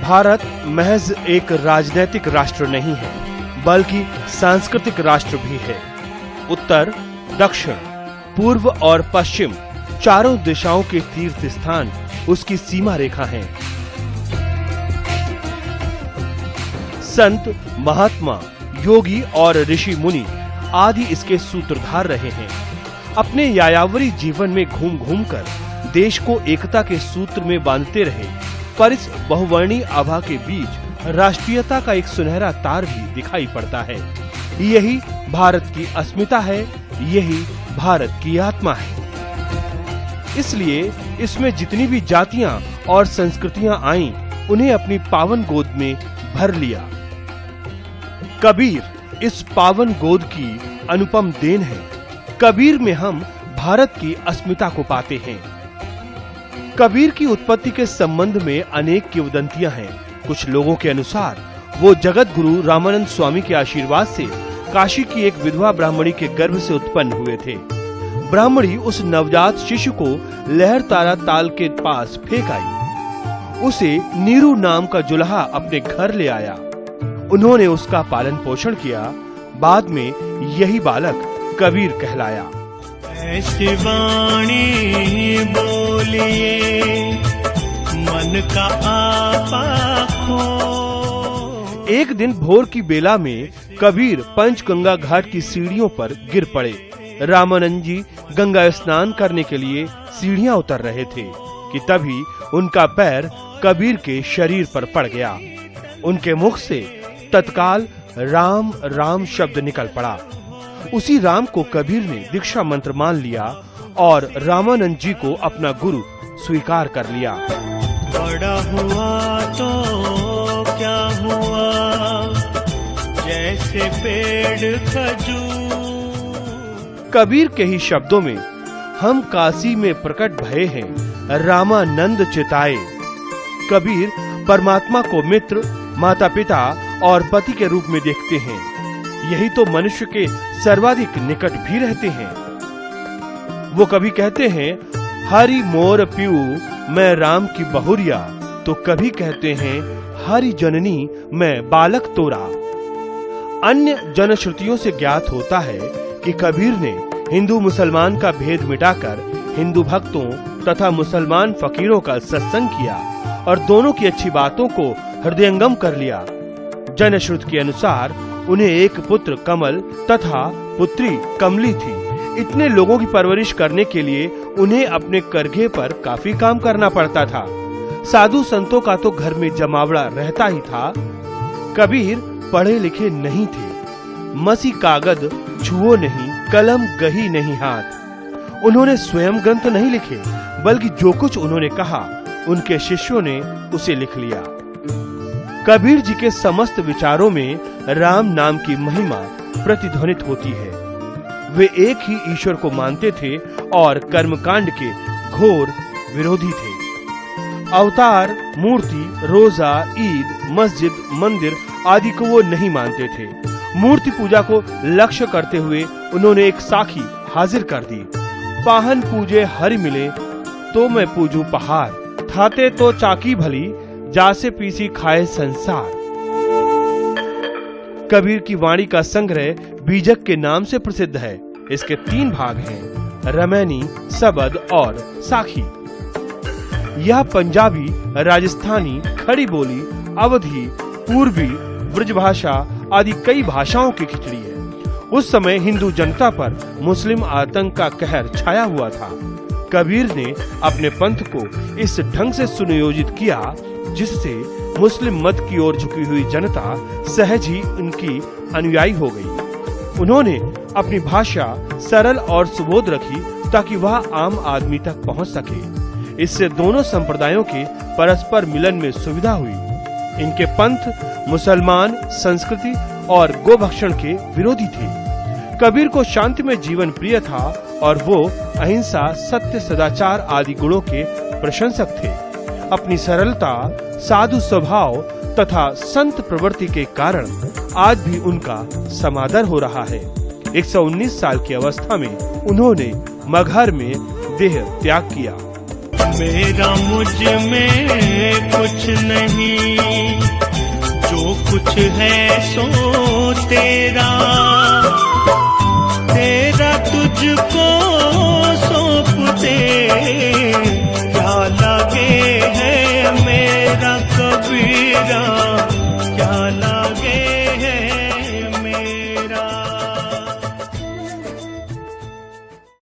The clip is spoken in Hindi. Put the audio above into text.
भारत महज एक राजनीतिक राष्ट्र नहीं है, बल्कि सांस्कृतिक राष्ट्र भी है। उत्तर, दक्षिण, पूर्व और पश्चिम चारों दिशाओं के तीर्थ स्थान उसकी सीमा रेखा हैं। संत, महात्मा, योगी और ऋषि मुनि आदि इसके सूत्रधार रहे हैं। अपने यायावरी जीवन में घूम घूम कर देश को एकता के सूत्र में बांधते रहे, पर इस बहुवर्णीय आभा के बीच राष्ट्रीयता का एक सुनहरा तार भी दिखाई पड़ता है। यही भारत की अस्मिता है, यही भारत की आत्मा है। इसलिए इसमें जितनी भी जातियां और संस्कृतियां आईं, उन्हें अपनी पावन गोद में भर लिया। कबीर इस पावन गोद की अनुपम देन है। कबीर में हम भारत की अस्मिता को पाते हैं। कबीर की उत्पत्ति के संबंध में अनेक किंवदंतियां हैं। कुछ लोगों के अनुसार वो जगत गुरु रामानंद स्वामी के आशीर्वाद से काशी की एक विधवा ब्राह्मणी के गर्भ से उत्पन्न हुए थे। ब्राह्मणी उस नवजात शिशु को लहर तारा ताल के पास फेंक आई। उसे नीरू नाम का जुल्हा अपने घर ले आया। उन्होंने उसका पालन पोषण किया। बाद में यही बालक कबीर कहलाया। ऐसी वाणी बोलिए मन का आपा खो। एक दिन भोर की बेला में कबीर पंचगंगा घाट की सीढ़ियों पर गिर पड़े। रामानंद जी गंगा स्नान करने के लिए सीढ़ियां उतर रहे थे कि तभी उनका पैर कबीर के शरीर पर पड़ गया। उनके मुख से तत्काल राम राम शब्द निकल पड़ा। उसी राम को कबीर ने दीक्षा मंत्र मान लिया और रामानंद जी को अपना गुरु स्वीकार कर लिया। बड़ा हुआ तो क्या हुआ, जैसे पेड़ खजूर। कबीर के ही शब्दों में, हम काशी में प्रकट भये हैं, रामानंद चिताए। कबीर परमात्मा को मित्र, माता पिता और पति के रूप में देखते हैं। यही तो मनुष्य के सर्वाधिक निकट भी रहते हैं। वो कभी कहते हैं, हरि मोर पियू मैं राम की बहुरिया, तो कभी कहते हैं, हरि जननी मैं बालक तोरा। अन्य जनश्रुतियों से ज्ञात होता है कि कबीर ने हिंदू मुसलमान का भेद मिटाकर हिंदू भक्तों तथा मुसलमान फकीरों का सत्संग किया और दोनों की अच्छी बातों को हृदयंगम कर लिया। जनश्रुति के अनुसार उन्हें एक पुत्र कमल तथा पुत्री कमली थी। इतने लोगों की परवरिश करने के लिए उन्हें अपने करघे पर काफी काम करना पड़ता था। साधु संतों का तो घर में जमावड़ा रहता ही था। कबीर पढ़े लिखे नहीं थे। मसी कागज छुओ नहीं, कलम गही नहीं हाथ। उन्होंने स्वयं ग्रंथ नहीं लिखे, बल्कि जो कुछ उन्होंने कहा उनके शिष्यों ने उसे लिख लिया। कबीर जी के समस्त विचारों में राम नाम की महिमा प्रतिध्वनित होती है। वे एक ही ईश्वर को मानते थे और कर्मकांड के घोर विरोधी थे। अवतार, मूर्ति, रोजा, ईद, मस्जिद, मंदिर आदि को वो नहीं मानते थे। मूर्ति पूजा को लक्ष्य करते हुए उन्होंने एक साखी हाजिर कर दी। पाहन पूजे हरि मिले तो मैं पूजू पहाड़, थाते तो चाकी भली जासे पीसी खाए संसार। कबीर की वाणी का संग्रह बीजक के नाम से प्रसिद्ध है। इसके 3 भाग हैं, रमैनी, सबद और साखी। यह पंजाबी, राजस्थानी, खड़ी बोली, अवधी, पूर्वी, ब्रजभाषा आदि कई भाषाओं की खिचड़ी है। उस समय हिंदू जनता पर मुस्लिम आतंक का कहर छाया हुआ था। कबीर ने अपने पंथ को इस ढंग से सुनियोजित किया जिससे मुस्लिम मत की ओर झुकी हुई जनता सहज ही उनकी अनुयायी हो गई। उन्होंने अपनी भाषा सरल और सुबोध रखी ताकि वह आम आदमी तक पहुंच सके। इससे दोनों संप्रदायों के परस्पर मिलन में सुविधा हुई। इनके पंथ मुसलमान संस्कृति और गोभक्षण के विरोधी थे। कबीर को शांतिमय जीवन प्रिय था और वो अहिंसा, सत्य, सदाचार आदि गुणों के प्रशंसक थे। अपनी सरलता, साधु स्वभाव तथा संत प्रवृत्ति के कारण आज भी उनका समादर हो रहा है। 119 साल की अवस्था में उन्होंने मगहर में देह त्याग किया। मेरा मुझ में कुछ नहीं, जो कुछ है सो तेरा, तेरा तुझको